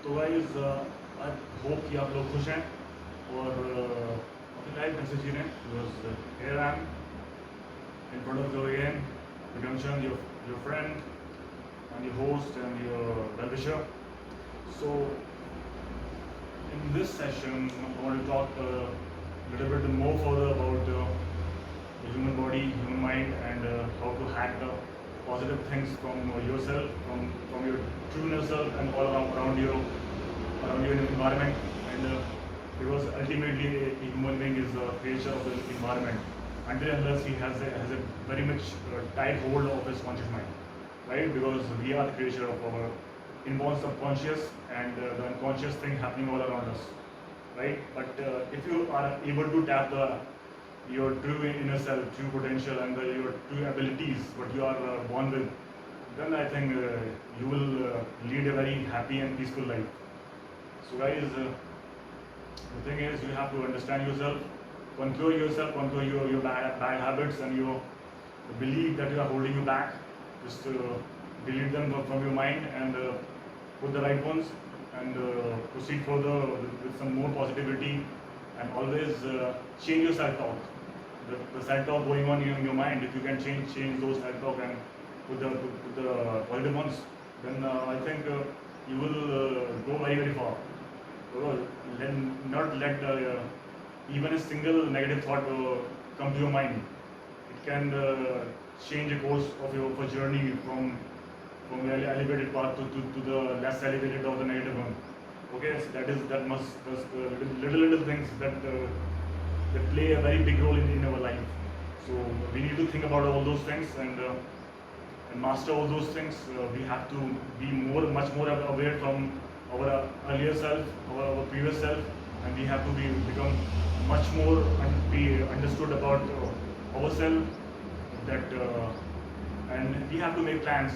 तो guys I hope कि आप लोग खुश हैं और अपनी लाइफ में से जी रहे हैं because here I am in front of you again, Redemption, your friend and your host and your well-wisher. So in this session, I want to talk a little bit more further about the human body, human mind, and how to hack the positive things from yourself, from your true self, and all around your environment. And because ultimately a human being is a creature of the environment, until unless he has a very much tight hold of his conscious mind, right? Because we are the creature of our inborn subconscious and the unconscious thing happening all around us, right? But if you are able to tap your true inner self, true potential, and your true abilities, what you are born with, then I think you will lead a very happy and peaceful life. So, guys, the thing is, you have to understand yourself, conquer your bad habits and your belief that you are holding you back. Just delete them from your mind and put the right ones and proceed further with some more positivity and always change your self-talk. The self-talk going on in your mind, if you can change those self-talk and put the positive ones, then I think you will go very far. Not let even a single negative thought come to your mind. It can change the course of your journey from the elevated path to the less elevated of the negative one. Okay, so that must those little things that play a very big role in our life. So we need to think about all those things and master all those things. We have to be much more aware from our earlier self, our previous self, and we have to become much more and be understood about ourselves. That and we have to make plans.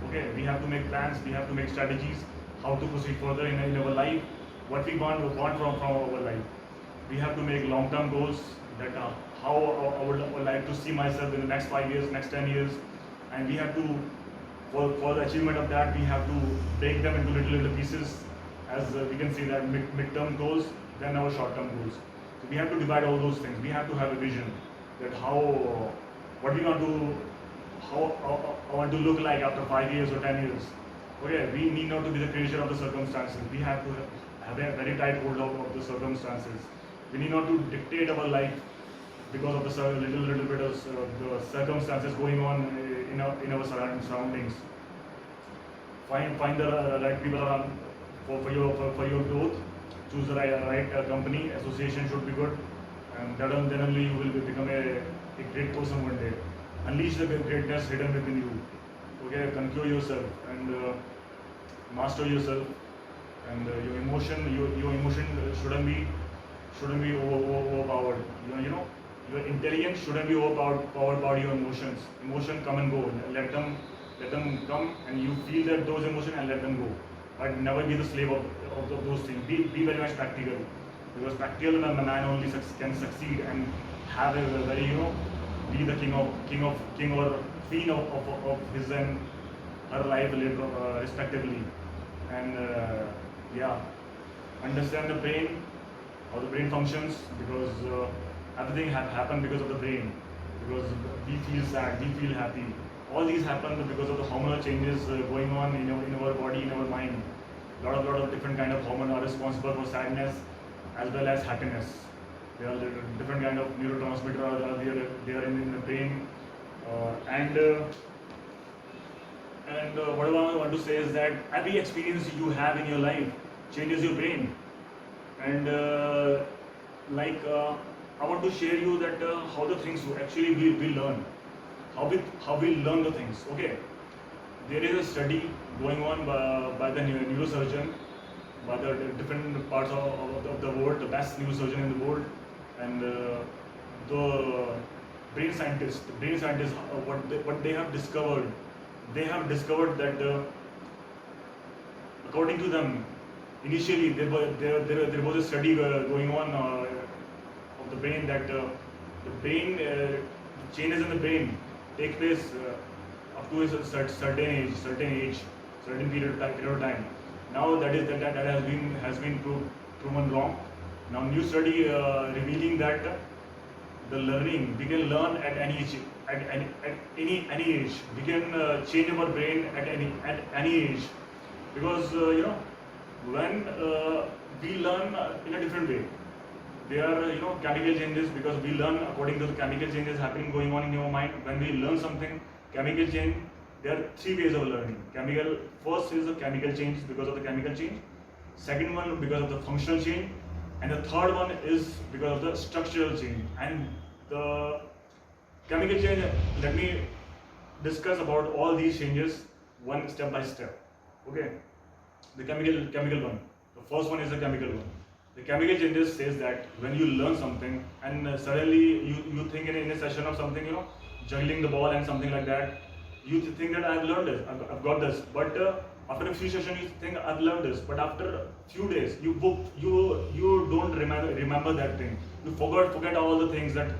Okay, we have to make plans. We have to make strategies how to proceed further in our life. What we want from our life. We have to make long-term goals. That how I would like to see myself in the next 5 years, next 10 years, and we have to for the achievement of that, we have to break them into little pieces, as we can see that mid-term goals, then our short-term goals. So we have to divide all those things. We have to have a vision that what we want to, how I want to look like after 5 years or 10 years. Okay, we need not to be the creature of the circumstances. We have to have a very tight hold of the circumstances. We need not to dictate our life because of the little bit of the circumstances going on in our surroundings. Find the right people around for your growth. Choose the right company. Association should be good, and then only you will become a great person one day. Unleash the greatness hidden within you. Okay, conquer yourself and master yourself, and your emotion shouldn't be overpowered. Your intelligence shouldn't be overpowered by your emotions. Emotion come and go. Let them come, and you feel that those emotions and let them go. But never be the slave of those things. Be very much practical, because practical man only can succeed and have a very be the king or queen of his and her life respectively. And yeah, understand the brain, how the brain functions, because everything happened because of the brain. Because we feel sad, we feel happy. All these happen because of the hormonal changes going on in our body, in our mind. Lot of different kind of hormones are responsible for sadness as well as happiness. There are different kind of neurotransmitters are there in the brain, and what I want to say is that every experience you have in your life changes your brain, and I want to share you that how the things actually we learn, how we learn the things. Okay, there is a study going on by the neurosurgeon, by the different parts of the world, the best neurosurgeon in the world, and the brain scientists. What they have discovered. They have discovered that according to them, initially there was a study going on of the brain, that the brain changes in the brain take place up to a certain age, certain period of time. Now that has been proven wrong. Now new study revealing that the learning we can learn at any age, at any age. We can change our brain at any age, because when we learn in a different way. There are chemical changes, because we learn according to the chemical changes happening going on in your mind. When we learn something, chemical change, there are three ways of learning. Chemical First is the chemical change, because of the chemical change. Second one because of the functional change, and the third one is because of the structural change. And the chemical change, let me discuss about all these changes one step by step. Okay, the chemical one. The first one is the chemical one. The chemical changes says that when you learn something and suddenly you think in a session of something, juggling the ball and something like that, you think that I've learned this, I've got this, but after a few sessions you think I've learned this, but after a few days you don't remember that thing. You forget all the things in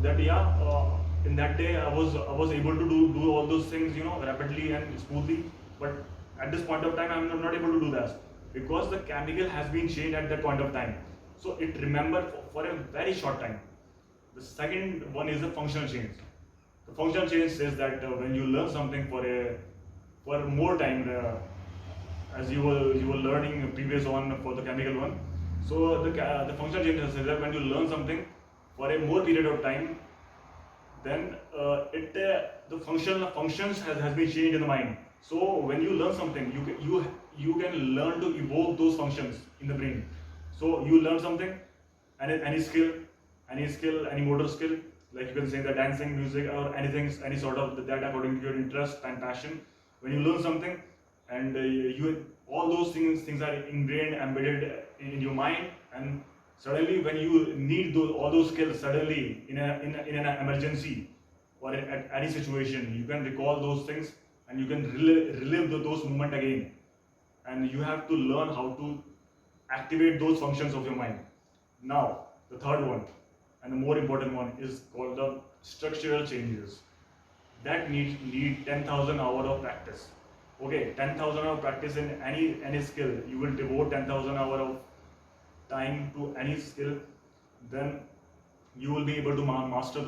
that day I was able to do all those things rapidly and smoothly, but at this point of time I'm not able to do that, because the chemical has been changed at that point of time. So it remembered for a very short time. The second one is the functional change. The functional change says that when you learn something for more time, as you were learning previous one for the chemical one. So the functional change says that when you learn something for a more period of time, then the functions has been changed in the mind. So when you learn something, you can learn to evoke those functions in the brain. So you learn something, any skill, any motor skill, like you can say the dancing, music, or anything, any sort of that according to your interest and passion. When you learn something, and you all those things are ingrained, embedded in your mind, and suddenly when you need all those skills, suddenly in an emergency or at any situation, you can recall those things and you can relive those moments again. And you have to learn how to activate those functions of your mind. Now, the third one and the more important one is called the structural changes. That need 10,000 hours of practice. Okay, 10,000 hours of practice in any skill. You will devote 10,000 hours of time to any skill, then you will be able to master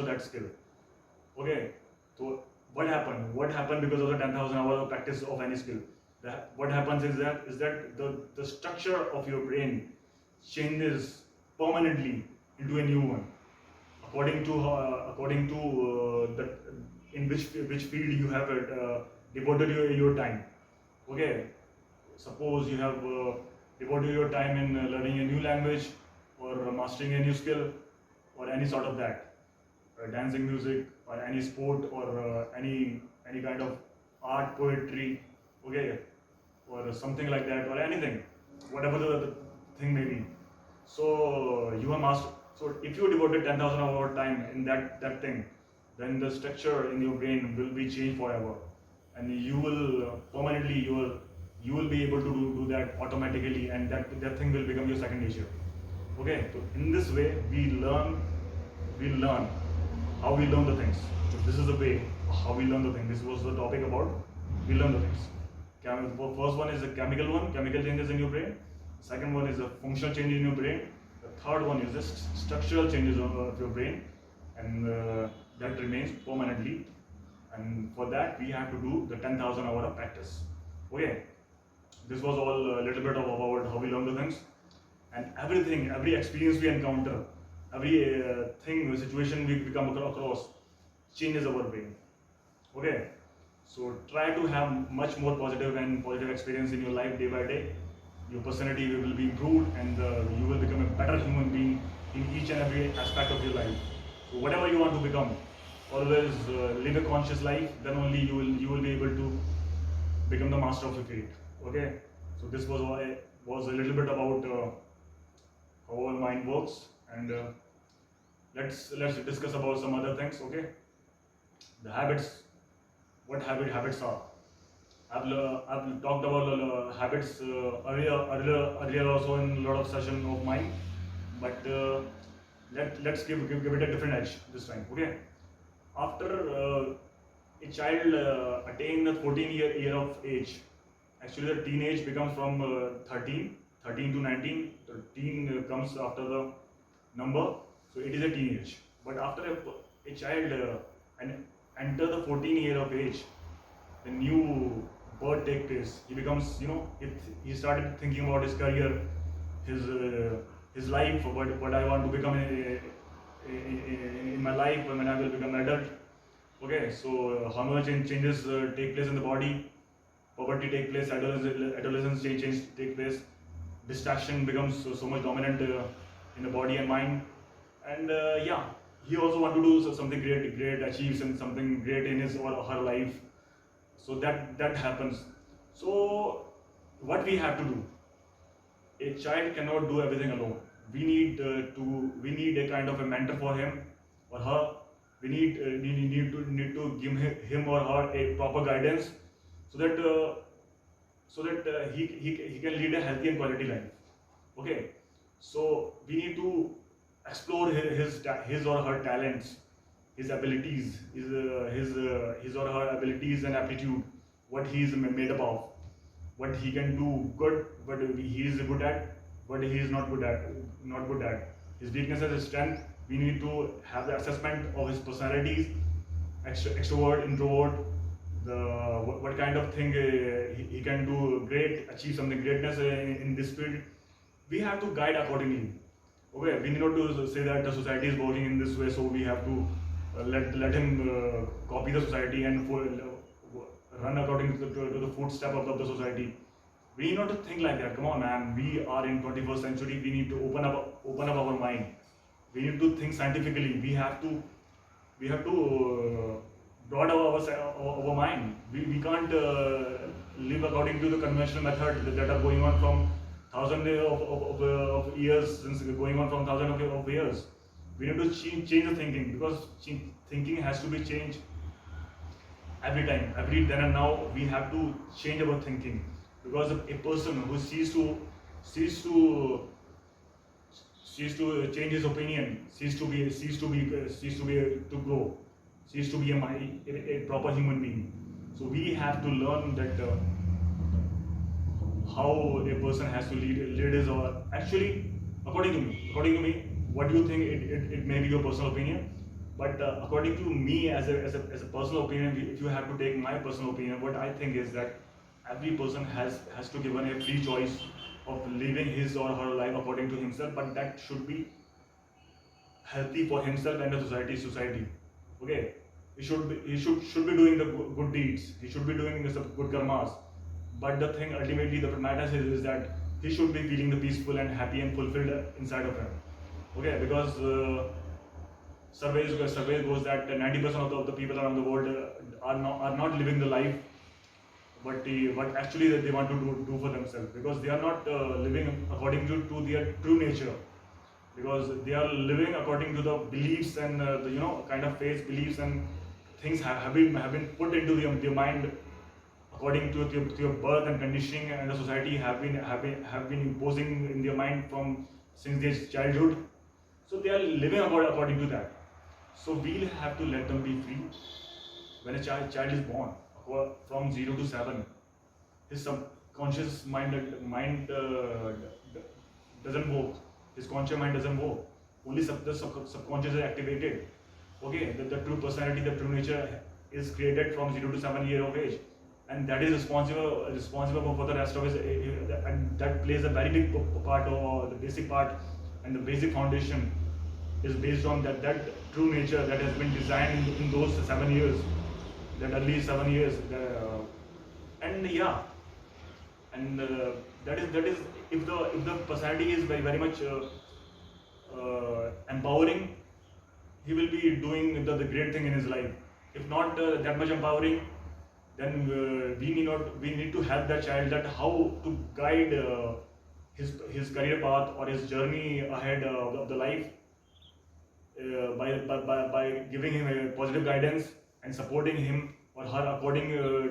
that skill. Okay, so what happened? What happened because of the 10,000 hours of practice of any skill? What happens is that the structure of your brain changes permanently into a new one, according to the in which field you have devoted your time. Okay, suppose you have devoted your time in learning a new language, or mastering a new skill, or any sort of that, dancing, music, or any sport, or any kind of art, poetry, okay, or something like that, or anything, whatever the thing may be. So you are master. So if you devoted 10,000 hours of time in that thing, then the structure in your brain will be changed forever, and you will permanently you will be able to do that automatically, and that thing will become your second nature. Okay, so in this way we learn how we learn the things. So this is the way how we learn the thing. This was the topic about we learn the things. First one is the chemical one, chemical changes in your brain. Second one is the functional change in your brain. The third one is the structural changes of your brain, and that remains permanently. And for that we have to do the 10,000 hours of practice. Okay, this was all a little bit about how we learn the things, and every experience we encounter, every situation we come across changes our brain. Okay, so try to have much more positive experience in your life day by day. Your personality will be improved, and you will become a better human being in each and every aspect of your life. So whatever you want to become, always live a conscious life. Then only you will be able to become the master of your fate. Okay, so this was a little bit about how our mind works, and let's discuss about some other things. Okay, the habits. What habits are? I've talked about habits earlier also in a lot of session of mine, but let's give it a different edge this time. Okay, after a child attain the 14 year of age, Actually, the teenage becomes from 13 to 19. The teen comes after the number, so it is a teenage. But after a child and enter the 14 year of age, the new birth take place. He becomes, he started thinking about his career, his life, what I want to become in my life when I will become an adult. Okay, so hormonal changes take place in the body, puberty take place, adolescence change take place, distraction becomes so much dominant in the body and mind, and yeah, he also want to do something great, achieve something great in his or her life. So that happens. So what we have to do? A child cannot do everything alone. We need a kind of a mentor for him or her. We need to give him or her a proper guidance, so that he can lead a healthy and quality life. Okay, so we need to explore his or her talents, his abilities, his or her abilities and aptitude, what he is made up of, what he can do good, what he is good at, what he is not good at, his weaknesses, his strength. We need to have the assessment of his personalities, extrovert, introvert, what kind of thing he can do great, achieve something greatness in this field. We have to guide accordingly. Okay, we need not to say that the society is working in this way, so we have to let him copy the society and run according to the footstep of the society. We need not to think like that. Come on, man. We are in 21st century. We need to open up our mind. We need to think scientifically. We have to broaden our mind. We can't live according to the conventional method that are going on from thousands of years, since going on from thousands of years. We need to change the thinking, because thinking has to be changed every time, every then and now. We have to change our thinking, because a person who ceases to change his opinion, ceases to grow, ceases to be a proper human being. So we have to learn that how a person has to lead his or actually, according to me, what do you think? It may be your personal opinion, but according to me, as a personal opinion, if you have to take my personal opinion, what I think is that every person has to given a free choice of living his or her life according to himself, but that should be healthy for himself and the society. Okay, he should be doing the good deeds. He should be doing the good karmas. But the thing ultimately that matters is that he should be feeling the peaceful and happy and fulfilled inside of him. Okay, because surveys goes that 90% of the people around the world are not living the life what actually they want to do for themselves, because they are not living according to their true nature, because they are living according to the beliefs and the kind of faith beliefs and things have been put into their mind according to your birth and conditioning, and the society have been imposing in their mind from since their childhood. So they are living according to that. So we'll have to let them be free. When a child is born, from 0 to 7, his subconscious mind doesn't work. His conscious mind doesn't work. Only the subconscious is activated. Okay, the true personality, the true nature is created from 0 to 7 year of age, and that is responsible for the rest of his, and that plays a very big part, or the basic part, and the basic foundation is based on that true nature that has been designed in those 7 years, that early 7 years, and yeah, and that is if the personality is very much empowering, he will be doing the great thing in his life. If not that much empowering, then we need to help that child that how to guide his career path or his journey ahead of the life, by giving him a positive guidance and supporting him or her according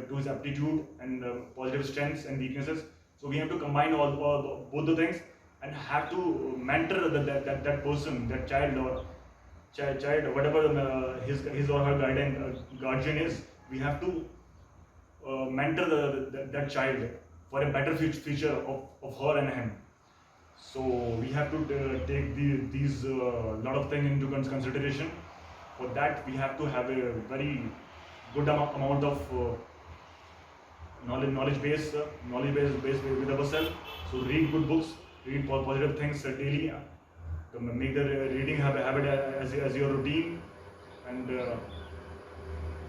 to his aptitude and positive strengths and weaknesses. So we have to combine both the things, and have to mentor that person, that child or child, whatever his or her guardian is. We have to mentor that child for a better future of her and him. So we have to take these lot of things into consideration. For that, we have to have a very good amount of knowledge base with ourselves. So read good books, read positive things daily, make the reading habit as your routine, and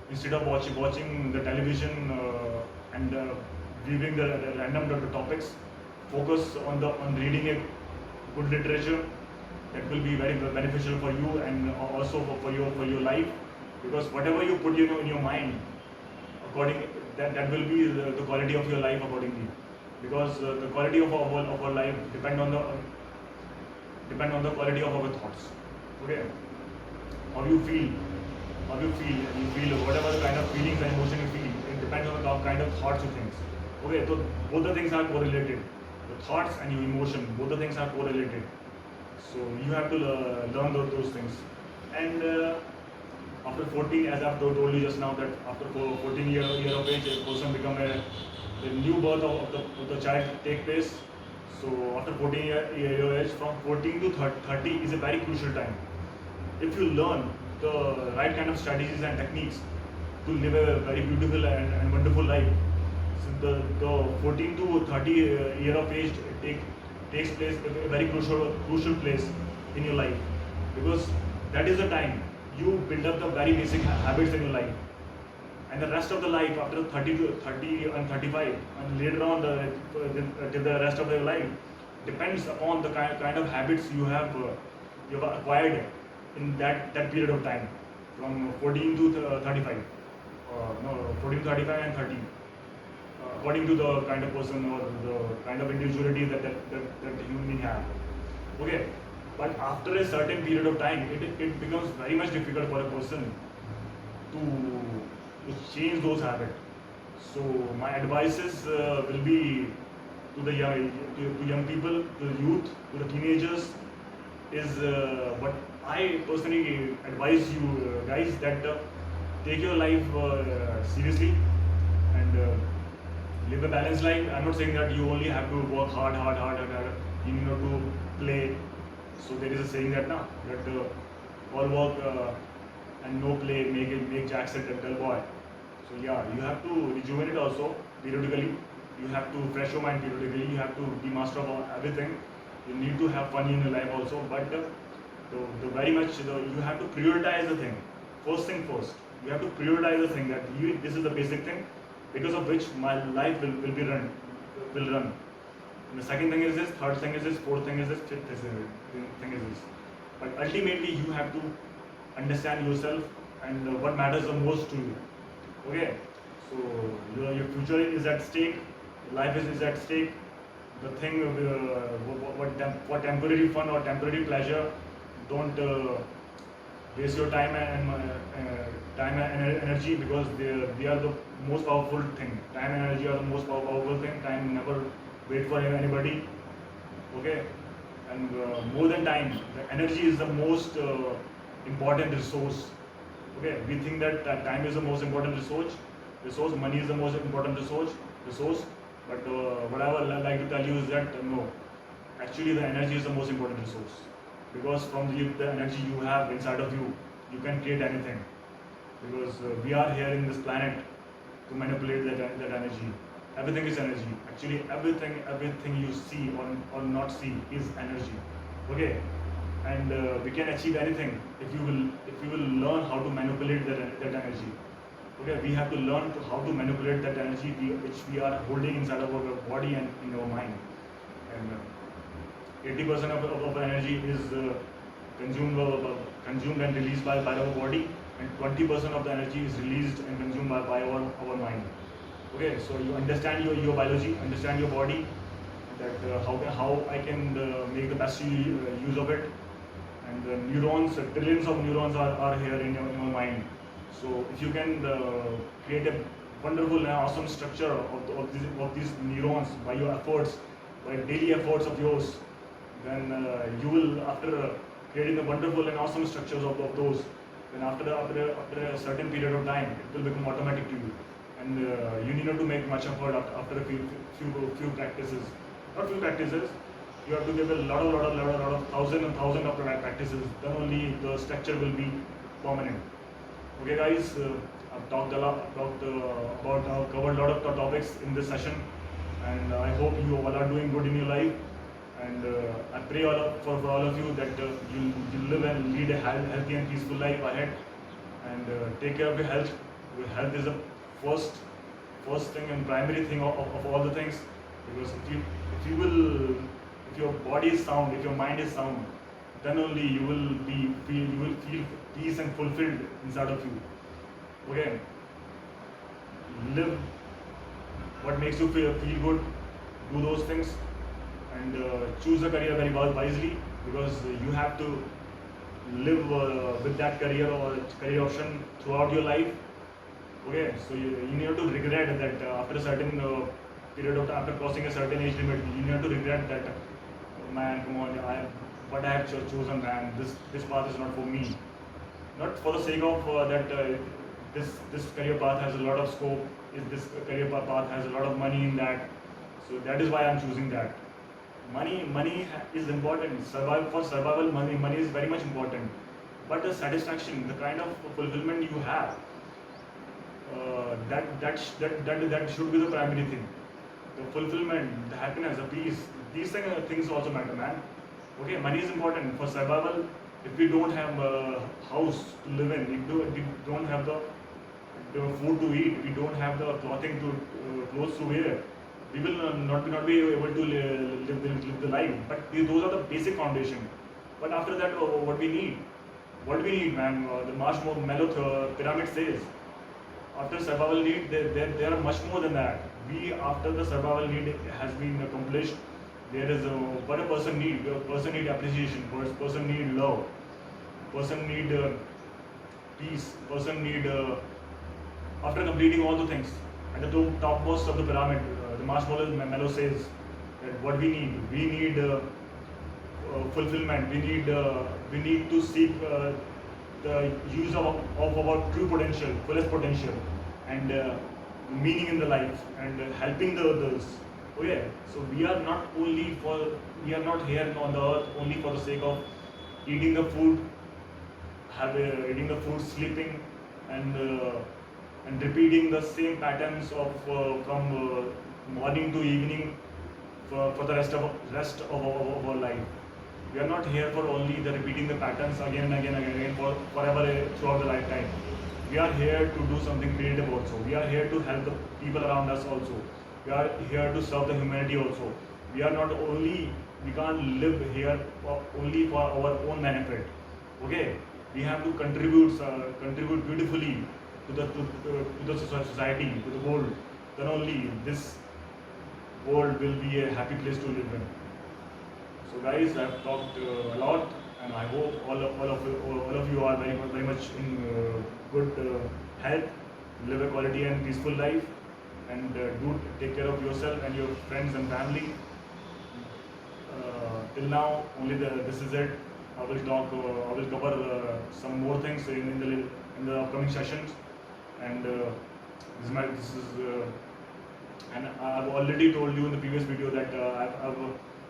instead of watching the television and viewing the random topics, focus on reading a good literature. That will be very beneficial for you and also for your life, because whatever you put in your mind, according that will be the quality of your life accordingly, because the quality of our life depend on the quality of our thoughts. Okay, how you feel, whatever kind of feelings and emotion you feel, it depends on the kind of thoughts you think. Okay, so both the things are correlated. The thoughts and your emotion, both the things are correlated. So you have to learn those things. And after 14, as I've told you just now, that after 14 year of age, a person become the new birth of the child take place. So after 14 year of age, from 14 to 30 is a very crucial time. If you learn the right kind of strategies and techniques to live a very beautiful and wonderful life, so the 14 to 30 year of age takes place a very crucial place in your life, because that is the time you build up the very basic habits in your life, and the rest of the life after 30 and 35 and later on till the rest of your life depends upon the kind of habits you have acquired in that period of time, from 14 to 35 no 14 to 35 and 30, according to the kind of person or the kind of individuality that human being have. Okay, but after a certain period of time, it becomes very much difficult for a person to change those habits. So my advices will be to the young people, to the youth, to the teenagers, is what I personally advise you guys, that take your life seriously and live a balanced life. I'm not saying that you only have to work hard. You need not to play. So there is a saying that now that all work and no play make Jack a dull boy. So yeah, you have to rejuvenate also periodically. You have to fresh your mind periodically. You have to be master of everything. You need to have fun in your life also. But the very much you have to prioritize the thing. First thing first. You have to prioritize the thing that this is the basic thing, because of which my life will run. And the second thing is this, third thing is this, fourth thing is this, fifth thing is this. But ultimately you have to understand yourself and what matters the most to you. Okay, so your future is at stake, life is at stake. The thing what temporary fun or temporary pleasure, don't waste your time and energy, because they are the most powerful thing. Time and energy are the most powerful thing. Time never wait for anybody. Okay, and more than time, the energy is the most important resource. Okay, we think that time is the most important resource. Money is the most important resource. But what I would like to tell you is that no, actually the energy is the most important resource, because from the energy you have inside of you, you can create anything. Because we are here in this planet to manipulate that energy. Everything is energy. Actually, everything you see or not see is energy. Okay, and we can achieve anything if you will learn how to manipulate that energy. Okay, we have to learn how to manipulate that energy which we are holding inside of our body and in our mind. And 80% of energy is consumed and released by our body, and 20% of the energy is released and consumed by our mind. Okay, so you understand your biology, understand your body, that how I can make the best use of it. And the neurons, trillions of neurons are here in your mind. So if you can create a wonderful and awesome structure of these neurons by your efforts, by daily efforts of yours, then you will, after creating the wonderful and awesome structures of those, then after a certain period of time, it will become automatic to you. and you need not to make much effort after a few practices. Not few practices. You have to give a lot of thousand of practices. Then only the structure will be permanent. Okay, guys. I've talked covered a lot of topics in this session, and I hope you all are doing good in your life. And I pray for all of you that you live and lead a healthy and peaceful life ahead, and take care of your health. Your health is the first thing and primary thing of all the things, because if your body is sound, if your mind is sound, then only you will feel peace and fulfilled inside of you. Okay, live what makes you feel good, do those things, and choose a career very wisely, because you have to live with that career or career option throughout your life. Okay, so you need to regret that after a certain period of time, after crossing a certain age limit, you need to regret that, man, come on, what I have chosen, man, this path is not for me. Not for the sake of this career path has a lot of scope, this career path has a lot of money in that, so that is why I'm choosing that. Money is important. For survival, money is very much important. But the satisfaction, the kind of fulfillment you have, that should be the primary thing. The fulfillment, the happiness, the peace, these things also matter, man. Okay, money is important for survival. If we don't have a house to live in, if we don't have the food to eat, we don't have the clothes to wear, we will not be able to live the life. But those are the basic foundation. But after that, what we need, man, the Marshmallow pyramid says, after survival need, there are much more than that. After the survival need has been accomplished, there is what a person need. A person need appreciation. Person need love. Person need peace. Person need after completing all the things at the topmost of the pyramid. The Marshmallow says that what we need fulfillment. We need to seek the use of our true potential, fullest potential, and meaning in the life, and helping the others. Okay, so we are not here on the earth only for the sake of eating the food, sleeping, and repeating the same patterns from morning to evening for the rest of our life. We are not here for only repeating the patterns again and again for forever throughout the lifetime. We are here to do something creative also. We are here to help the people around us also. We are here to serve the humanity also. We can't live here only for our own benefit. Okay, we have to contribute beautifully to the society, to the world. Then only this world will be a happy place to live in. So guys, I've talked a lot, and I hope all of you are very much in good health, live a quality and peaceful life, and do take care of yourself and your friends and family. Till now, only this is it. I will cover some more things in the upcoming sessions, and and I've already told you in the previous video that I've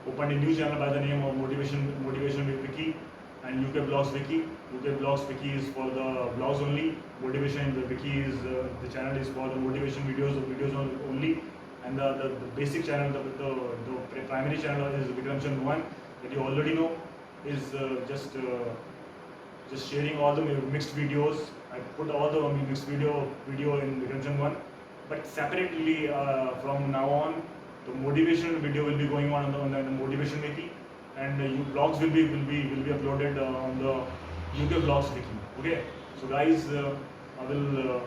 opened a new channel by the name of Motivation with Vicky and UK Blogs Vicky. UK Blogs Vicky is for the blogs only. Motivation with Vicky is the channel is for the motivation videos only. And the basic channel, the primary channel is Vikram Chand 1 that you already know, is just sharing all the mixed videos. I put all the mixed video in Vikram Chand 1, but separately from now on, the motivation video will be going on the Motivation Wiki, and blogs will be uploaded on the UK Blogs Wiki. Okay, so guys, I will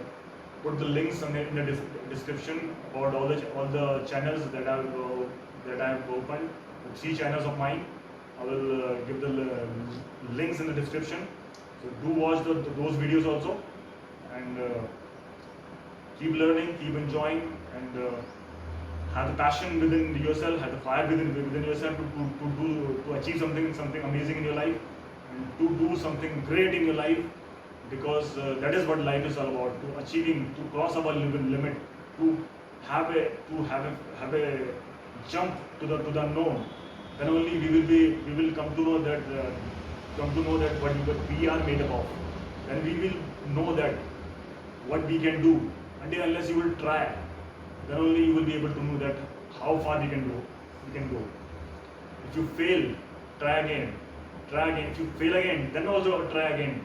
put the links in the description about all the channels that I've opened. The 3 channels of mine. I will give the links in the description. So do watch those videos also, and keep learning, keep enjoying, and have the passion within yourself, have the fire within yourself to achieve something amazing in your life, and to do something great in your life. because that is what life is all about, to achieving, to cross our limit, to have a jump to the unknown. Then only we will come to know that what we are made up of. Then we will know that what we can do. Until unless you will try, then only you will be able to know that how far we can go. If you fail, try again. If you fail again, then also try again.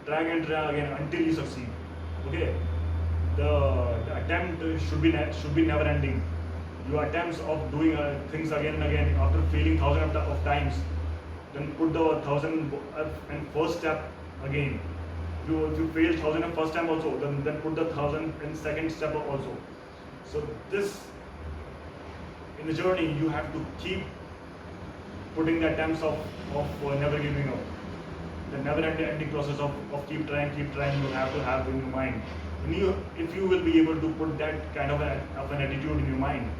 Try again until you succeed. Okay. The attempt should be never ending. Your attempts of doing things again and again after failing thousands of times, then put the 1,001st step again. If you fail 1,001st time also, then put the 1,002nd step also. So this, in the journey, you have to keep putting the attempts of never giving up. The never-ending process of keep trying, you have to have in your mind. If you will be able to put that kind of an attitude in your mind,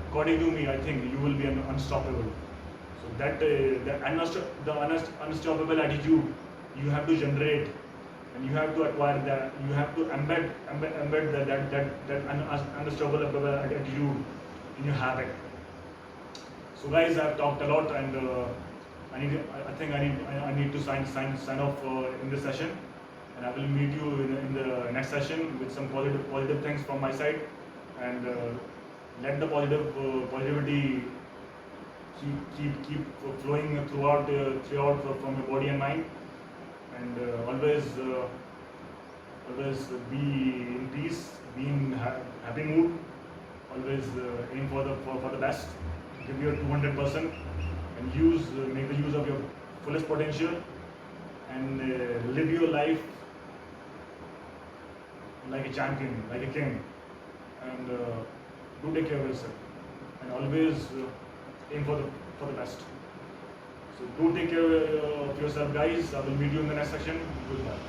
according to me, I think you will be unstoppable. So that the unstoppable attitude you have to generate, and you have to acquire that. You have to embed that unstoppable attitude in your habit. So guys, I've talked a lot, and I need to sign off in this session, and I will meet you in the next session with some positive things from my side, and let the positivity keep flowing throughout from your body and mind, and always be in peace, be in happy mood, always aim for the best, give your 200%, and make the use of your fullest potential, and live your life like a champion, like a king, and do take care of yourself, and always aim for the best. So do take care of yourself, guys. I will meet you in the next section. Goodbye.